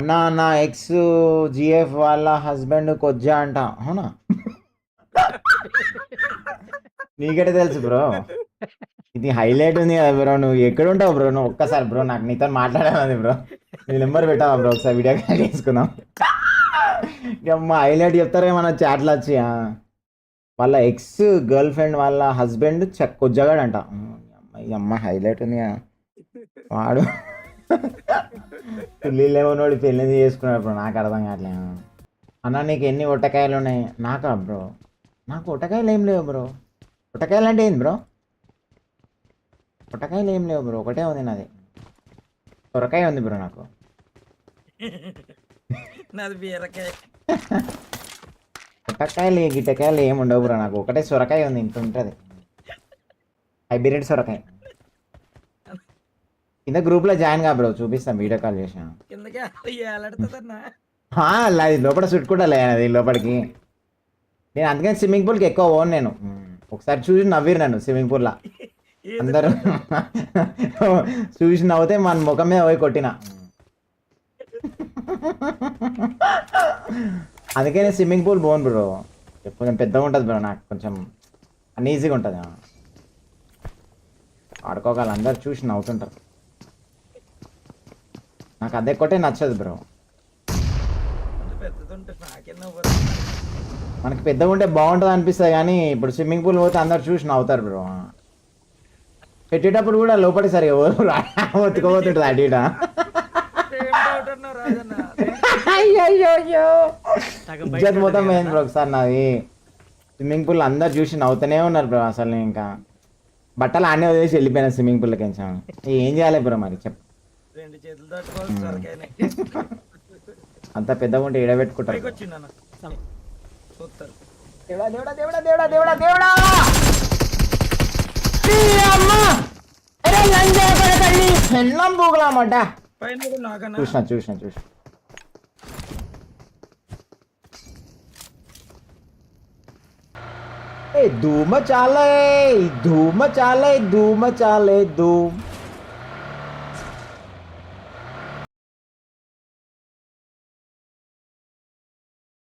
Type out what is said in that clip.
నా X GF వాళ్ళ husband కొజ్జా అంట, అవునా? నీకెట తెలుసు బ్రో? ఇది హైలైట్ ఉంది కదా బ్రో. నువ్వు ఎక్కడ ఉంటావు బ్రో? నువ్వు ఒక్కసారి బ్రో నాకు నీతో మాట్లాడాలి బ్రో. నీ నెంబర్ పెట్టావా బ్రో? ఒకసారి వీడియో కాల్ చేసుకుందాం. అమ్మ హైలైట్ చెప్తారే మన చాట్లు వచ్చి. వాళ్ళ ఎక్స్ గర్ల్ ఫ్రెండ్ వాళ్ళ హస్బెండ్ కొజ్జగాడంట. అమ్మ హైలైట్ ఉంది కదా వాడు. పిల్లిలేమోనోడు పెళ్ళి చేసుకున్నాడు బ్రో. నాకు అర్థం కావట్లే. అన్న నీకు ఎన్ని ఒట్టకాయలు ఉన్నాయి? నాకా బ్రో? నాకు ఒట్టకాయలు ఏం లేవు బ్రో. ఒట్టకాయలు అంటే ఏంది బ్రో? పొట్టకాయలు ఏం లేవు బ్రో. ఒకటే ఉంది నాది. సొరకాయ ఉంది బ్రో నాకు. నాది బీరకాయ. పొట్టకాయలు గిట్టకాయలు ఏమి ఉండవు బ్రో నాకు. ఒకటే సొరకాయ ఉంది, ఇంత ఉంటుంది. హైబ్రిడ్ సొరకాయ. కింద గ్రూప్లో జాయిన్ కా బ్రో, చూపిస్తాను వీడియో కాల్ చేసాను. కిందకి ఏలాడుతుందన్నా. అది లోపల చుట్టుకుంటా అది లోపలికి. నేను అందుకని స్విమ్మింగ్ పూల్కి ఎక్కువ పోను నేను. ఒకసారి చూసి నవ్విరు నన్ను స్విమ్మింగ్ పూల్లో అందరూ. చూసి నవ్వుతే మన ముఖం మీద పోయి కొట్టిన. అందుకే నేను స్విమ్మింగ్ పూల్ పోను బ్రో. కొంచెం పెద్దగా ఉంటుంది బ్రో, నాకు కొంచెం అన్ఈజీగా ఉంటుంది. ఆడుకోగల అందరు చూసి నవ్వుతుంటారు. నాకు అదే కొట్టే నచ్చదు బ్రో. మనకి పెద్దగా ఉంటే బాగుంటుంది అనిపిస్తుంది, కానీ ఇప్పుడు స్విమ్మింగ్ పూల్ పోతే అందరు చూసి నవ్వుతారు బ్రో. పెట్టేటప్పుడు కూడా లోపలి సరిగా ఒత్తుకోబోతుంటుంది అటు ఇట. అయ్యో ఇజ్జత్ మొత్తం పోయింది బ్రో ఒకసారి నాది. స్విమ్మింగ్ పూల్ అందరు చూసి నవ్వుతూనే ఉన్నారు బ్రో. అసలు ఇంకా బట్టలు ఆనే వదిలేసి వెళ్ళిపోయినా స్విమ్మింగ్ పూల్కి. ఏం చేయాలి బ్రో మరి చెప్పు? అంత పెద్దగా ఉంటే ఎడబెట్టుకుంటారు. చూసిన ధూమ చాలే ధూమ చాలే ధూమ చాలే ధూమ్.